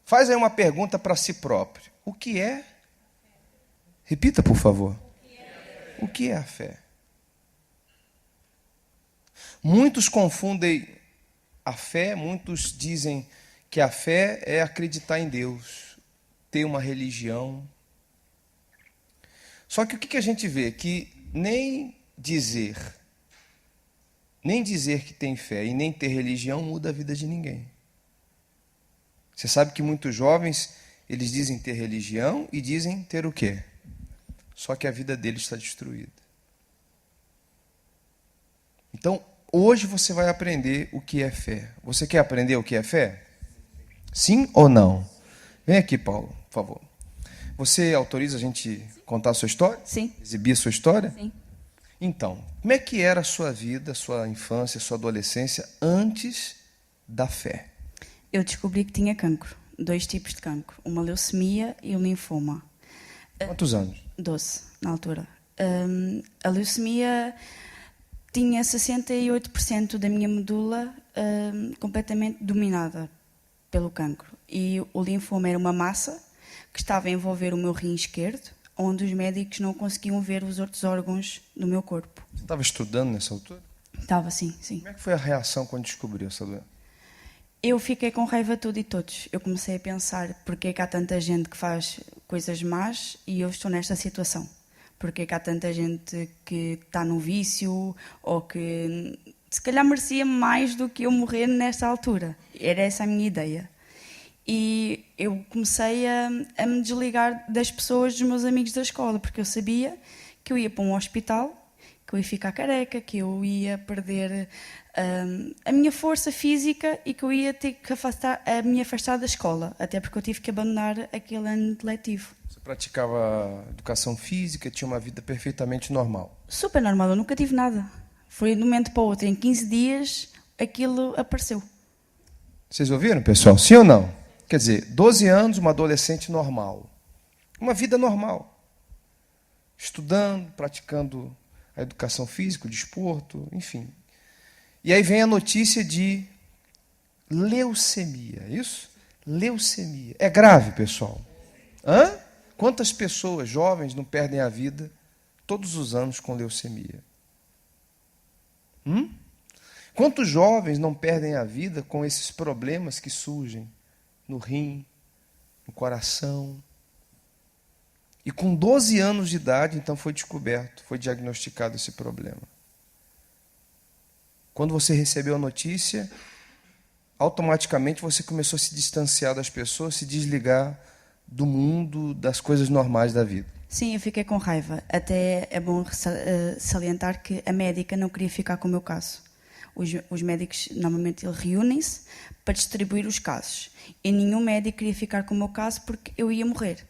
Faz aí uma pergunta para si próprio. O que é? Repita, por favor. O que é a fé? Muitos confundem a fé, muitos dizem que a fé é acreditar em Deus, ter uma religião. Só que o que a gente vê? Que nem dizer que tem fé e nem ter religião muda a vida de ninguém. Você sabe que muitos jovens, eles dizem ter religião e dizem ter o quê? Só que a vida deles está destruída. Então, hoje você vai aprender o que é fé. Você quer aprender o que é fé? Sim ou não? Vem aqui, Paulo, por favor. Você autoriza a gente contar a sua história? Sim. Exibir a sua história? Sim. Então, como é que era a sua vida, sua infância, sua adolescência antes da fé? Eu descobri que tinha cancro. 2 tipos de cancro. Uma leucemia e um linfoma. Quantos anos? 12, na altura. A leucemia tinha 68% da minha medula completamente dominada pelo cancro. E o linfoma era uma massa que estava a envolver o meu rim esquerdo, onde os médicos não conseguiam ver os outros órgãos do meu corpo. Você estava estudando nessa altura? Estava, sim. Como é que foi a reação quando descobriu essa doença? Eu fiquei com raiva de tudo e todos. Eu comecei a pensar, porque é que há tanta gente que faz coisas más e eu estou nesta situação? Porque é que há tanta gente que está no vício ou que se calhar merecia mais do que eu morrer nesta altura? Era essa a minha ideia. E eu comecei a me desligar das pessoas, dos meus amigos da escola, porque eu sabia que eu ia para um hospital, que eu ia ficar careca, que eu ia perder a minha força física e que eu ia ter que me afastar da escola, até porque eu tive que abandonar aquele ano letivo. Você praticava educação física, tinha uma vida perfeitamente normal? Super normal, eu nunca tive nada. Foi de um momento para o outro, em 15 dias aquilo apareceu. Vocês ouviram, pessoal? Sim ou não? Quer dizer, 12 anos, uma adolescente normal. Uma vida normal. Estudando, praticando a educação física, o desporto, enfim. E aí vem a notícia de leucemia, é isso? Leucemia. É grave, pessoal. Hã? Quantas pessoas jovens não perdem a vida todos os anos com leucemia? Quantos jovens não perdem a vida com esses problemas que surgem no rim, no coração? E com 12 anos de idade, então, foi descoberto, foi diagnosticado esse problema. Quando você recebeu a notícia, automaticamente você começou a se distanciar das pessoas, se desligar do mundo, das coisas normais da vida. Sim, eu fiquei com raiva. Até é bom salientar que a médica não queria ficar com o meu caso. Os médicos, normalmente, reúnem-se para distribuir os casos. E nenhum médico queria ficar com o meu caso porque eu ia morrer.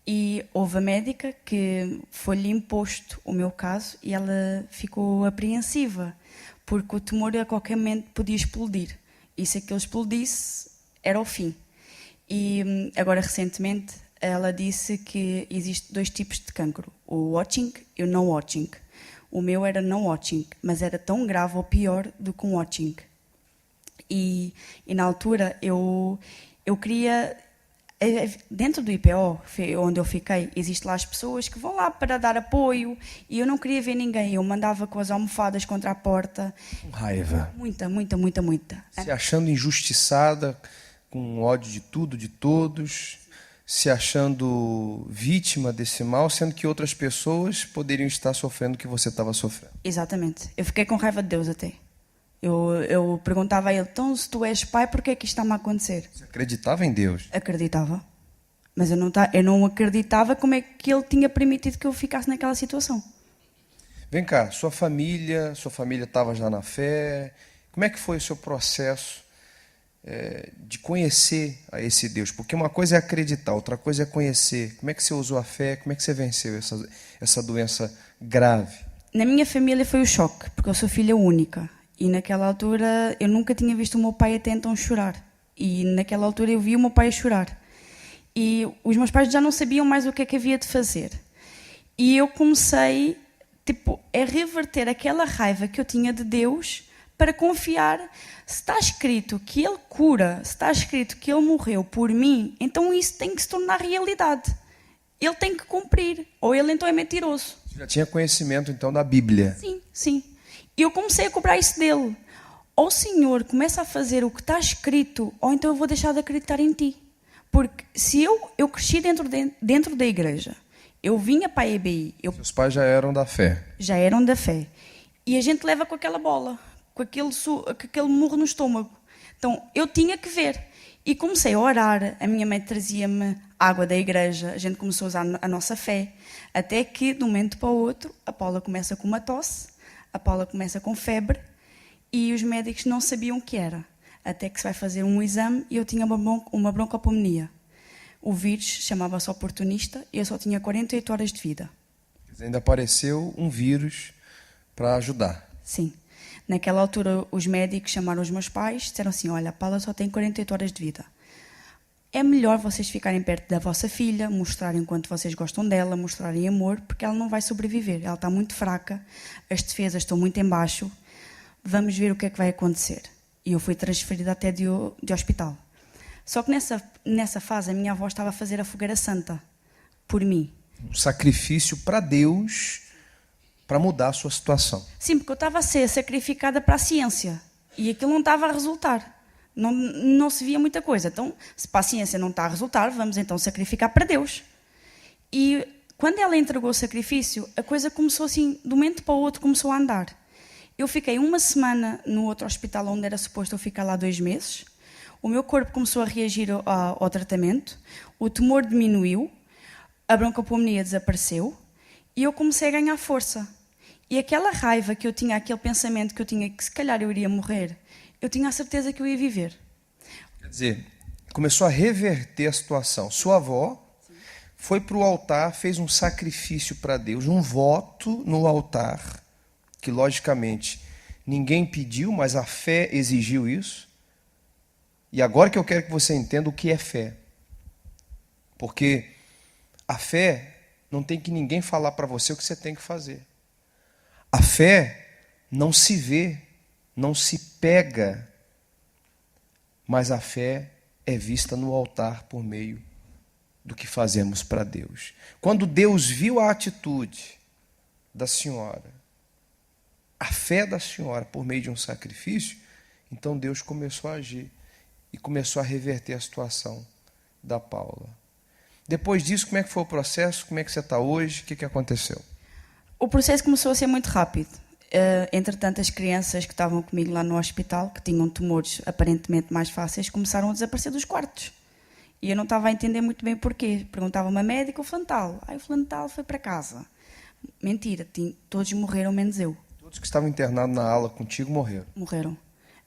E houve a médica que foi-lhe imposto o meu caso e ela ficou apreensiva, porque o tumor a qualquer momento podia explodir. E se aquilo explodisse, era o fim. E agora, recentemente, ela disse que existem 2 tipos de cancro, o Hodgkin e o não Hodgkin. O meu era não Hodgkin, mas era tão grave ou pior do que um Hodgkin. E na altura eu queria... Dentro do IPO, onde eu fiquei, existem lá as pessoas que vão lá para dar apoio e eu não queria ver ninguém. Eu mandava com as almofadas contra a porta. Raiva. Muita. Se achando injustiçada, com ódio de tudo, de todos, se achando vítima desse mal, sendo que outras pessoas poderiam estar sofrendo o que você estava sofrendo. Exatamente. Eu fiquei com raiva de Deus até. Eu perguntava a ele, então se tu és pai, por que é que isto está-me a acontecer? Você acreditava em Deus? Acreditava. Mas eu não acreditava como é que ele tinha permitido que eu ficasse naquela situação. Vem cá, sua família estava já na fé. Como é que foi o seu processo de conhecer a esse Deus? Porque uma coisa é acreditar, outra coisa é conhecer. Como é que você usou a fé? Como é que você venceu essa doença grave? Na minha família foi o choque, porque eu sou filha única. E naquela altura eu nunca tinha visto o meu pai até então chorar. E naquela altura eu vi o meu pai a chorar. E os meus pais já não sabiam mais o que é que havia de fazer. E eu comecei a reverter aquela raiva que eu tinha de Deus para confiar. Se está escrito que Ele cura, se está escrito que Ele morreu por mim, então isso tem que se tornar realidade. Ele tem que cumprir, ou Ele então é mentiroso. Já tinha conhecimento, então, da Bíblia. Sim, sim. E eu comecei a cobrar isso dele. Ou Senhor, começa a fazer o que está escrito, ou então eu vou deixar de acreditar em Ti. Porque se eu cresci dentro da igreja, eu vinha para a EBI, Seus pais já eram da fé. já eram da fé, e a gente leva com aquela bola, com aquele murro no estômago. Então eu tinha que ver. E comecei a orar, a minha mãe trazia-me água da igreja, a gente começou a usar a nossa fé, até que de um momento para o outro, a Paula começa com uma tosse, a Paula começa com febre, e os médicos não sabiam o que era. Até que se vai fazer um exame e eu tinha uma broncopneumonia. O vírus chamava-se oportunista e eu só tinha 48 horas de vida. Ainda apareceu um vírus para ajudar. Sim. Naquela altura, os médicos chamaram os meus pais e disseram assim, olha, a Paula só tem 48 horas de vida. É melhor vocês ficarem perto da vossa filha, mostrarem o quanto vocês gostam dela, mostrarem amor, porque ela não vai sobreviver. Ela está muito fraca, as defesas estão muito em baixo. Vamos ver o que é que vai acontecer. E eu fui transferida até de hospital. Só que nessa fase a minha avó estava a fazer a fogueira santa por mim. Um sacrifício para Deus, para mudar a sua situação. Sim, porque eu estava a ser sacrificada para a ciência e aquilo não estava a resultar. Não se via muita coisa. Então, se para a ciência não está a resultar, vamos então sacrificar para Deus. E quando ela entregou o sacrifício, a coisa começou assim, de um momento para o outro, começou a andar. Eu fiquei uma semana no outro hospital onde era suposto eu ficar lá 2 meses. O meu corpo começou a reagir ao tratamento, o tumor diminuiu, a broncopneumonia desapareceu e eu comecei a ganhar força. E aquela raiva que eu tinha, aquele pensamento que eu tinha que se calhar eu iria morrer, eu tinha a certeza que eu ia viver. Quer dizer, começou a reverter a situação. Sua avó foi para o altar, fez um sacrifício para Deus, um voto no altar, que logicamente ninguém pediu, mas a fé exigiu isso. E agora que eu quero que você entenda o que é fé. Porque a fé não tem que ninguém falar para você o que você tem que fazer. A fé não se vê, não se pega, mas a fé é vista no altar por meio do que fazemos para Deus. Quando Deus viu a atitude da senhora, a fé da senhora por meio de um sacrifício, então Deus começou a agir e começou a reverter a situação da Paula. Depois disso, como é que foi o processo? Como é que você está hoje? O que aconteceu? O processo começou a ser muito rápido. Entretanto, as crianças que estavam comigo lá no hospital, que tinham tumores aparentemente mais fáceis, começaram a desaparecer dos quartos. E eu não estava a entender muito bem porquê. Perguntava-me a médica, o fulano tal. O fulano tal foi para casa. Mentira, todos morreram, menos eu. Todos que estavam internados na ala contigo morreram? Morreram,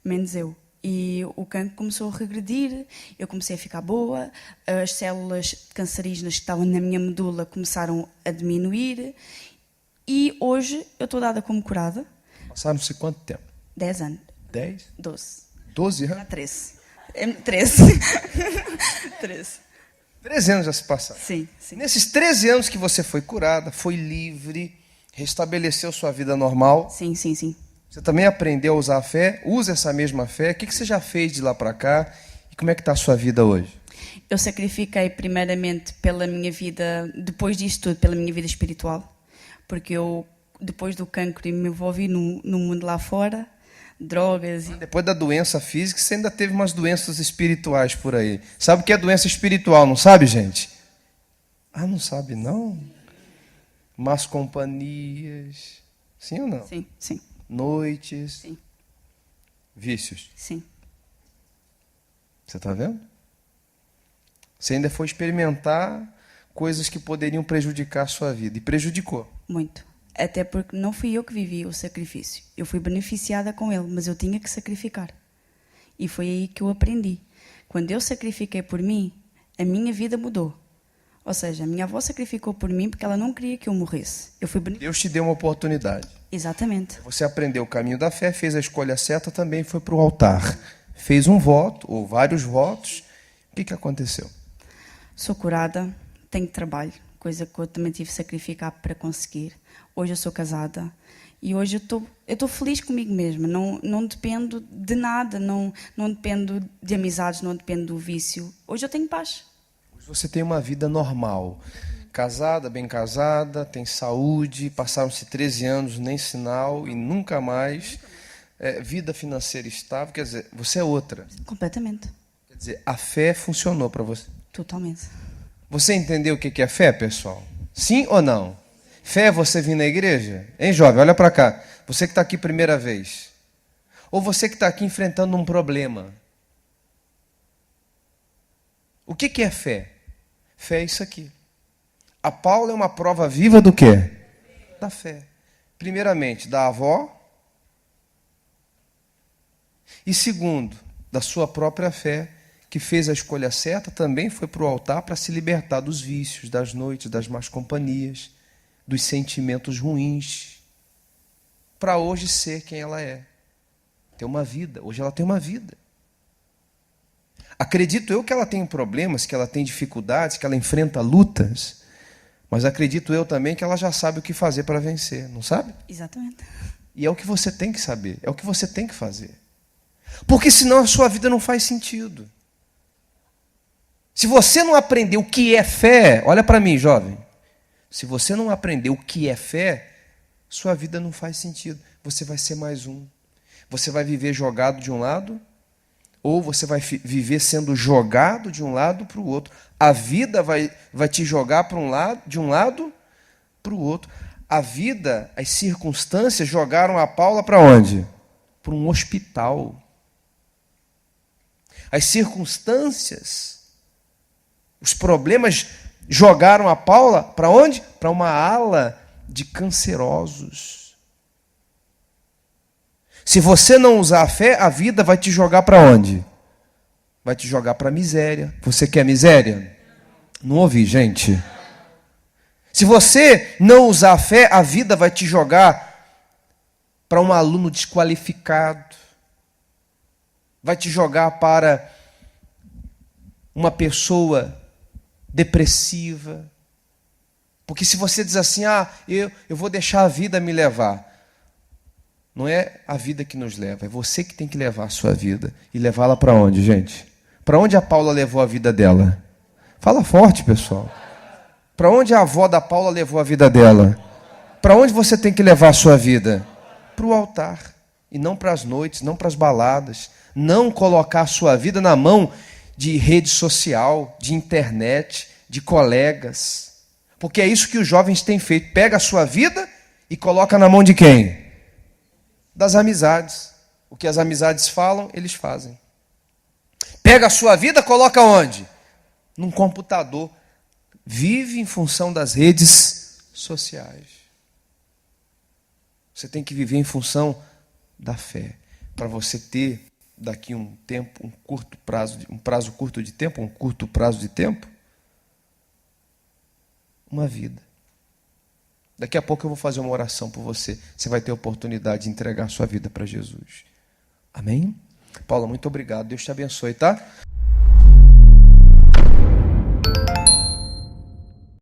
menos eu. E o cancro começou a regredir, eu comecei a ficar boa, as células cancerígenas que estavam na minha medula começaram a diminuir e hoje eu estou dada como curada. Passaram-se quanto tempo? 10 anos. 10? 12. 12 anos? Já 13. 13. 13. 13 anos já se passaram. Sim, sim. Nesses 13 anos que você foi curada, foi livre, restabeleceu sua vida normal. Sim, sim, sim. Você também aprendeu a usar a fé, usa essa mesma fé. O que você já fez de lá para cá e como é que está a sua vida hoje? Eu sacrifiquei primeiramente pela minha vida, depois disto tudo, pela minha vida espiritual, porque eu, depois do cancro, me envolvi no mundo lá fora, drogas. Depois da doença física, você ainda teve umas doenças espirituais por aí. Sabe o que é doença espiritual, não sabe, gente? Ah, não sabe, não? Más companhias. Sim ou não? Sim, sim. Noites. Sim. Vícios. Sim. Você está vendo? Você ainda foi experimentar coisas que poderiam prejudicar a sua vida. E prejudicou. Muito. Até porque não fui eu que vivi o sacrifício. Eu fui beneficiada com ele, mas eu tinha que sacrificar. E foi aí que eu aprendi. Quando eu sacrifiquei por mim, a minha vida mudou. Ou seja, a minha avó sacrificou por mim porque ela não queria que eu morresse. Eu fui Deus te deu uma oportunidade. Exatamente. Você aprendeu o caminho da fé, fez a escolha certa, também foi para o altar. Fez um voto, ou vários votos. O que aconteceu? Sou curada, tenho trabalho, coisa que eu também tive que sacrificar para conseguir. Hoje eu sou casada E hoje eu estou feliz comigo mesma, não dependo de nada, não dependo de amizades, não dependo do vício. Hoje eu tenho paz. Hoje você tem uma vida normal, casada, bem casada, tem saúde, passaram-se 13 anos, nem sinal, e nunca mais, vida financeira estável, quer dizer, você é outra. Completamente. Quer dizer, a fé funcionou para você. Totalmente. Você entendeu o que é fé, pessoal? Sim ou não? Fé é você vir na igreja? Hein, jovem? Olha para cá. Você que está aqui primeira vez. Ou você que está aqui enfrentando um problema. O que é fé? Fé é isso aqui. A Paula é uma prova viva do quê? Da fé. Primeiramente, da avó. E segundo, da sua própria fé, que fez a escolha certa, também foi para o altar para se libertar dos vícios, das noites, das más companhias, dos sentimentos ruins, para hoje ser quem ela é. Ter uma vida. Hoje ela tem uma vida. Acredito eu que ela tem problemas, que ela tem dificuldades, que ela enfrenta lutas, mas acredito eu também que ela já sabe o que fazer para vencer, não sabe? Exatamente. E é o que você tem que saber, é o que você tem que fazer. Porque senão a sua vida não faz sentido. Se você não aprender o que é fé, olha para mim, jovem. Se você não aprender o que é fé, sua vida não faz sentido. Você vai ser mais um. Você vai viver jogado de um lado, ou você vai viver sendo jogado de um lado para o outro. A vida vai te jogar para de um lado para o outro. A vida, as circunstâncias jogaram a Paula para onde? Para um hospital. As circunstâncias, os problemas jogaram a Paula para onde? Para uma ala de cancerosos. Se você não usar a fé, a vida vai te jogar para onde? Vai te jogar para a miséria. Você quer miséria? Não ouvi, gente. Se você não usar a fé, a vida vai te jogar para um aluno desqualificado. Vai te jogar para uma pessoa depressiva. Porque se você diz assim, eu vou deixar a vida me levar. Não é a vida que nos leva, é você que tem que levar a sua vida. E levá-la para onde, gente? Para onde a Paula levou a vida dela? Fala forte, pessoal. Para onde a avó da Paula levou a vida dela? Para onde você tem que levar a sua vida? Para o altar. E não para as noites, não para as baladas. Não colocar a sua vida na mão de rede social, de internet, de colegas. Porque é isso que os jovens têm feito. Pega a sua vida e coloca na mão de quem? Das amizades. O que as amizades falam, eles fazem. Pega a sua vida, coloca onde? Num computador. Vive em função das redes sociais. Você tem que viver em função da fé. Para você ter daqui um tempo, um prazo curto de tempo, um curto prazo de tempo, uma vida. Daqui a pouco eu vou fazer uma oração por você. Você vai ter a oportunidade de entregar a sua vida para Jesus. Amém? Paula, muito obrigado. Deus te abençoe, tá?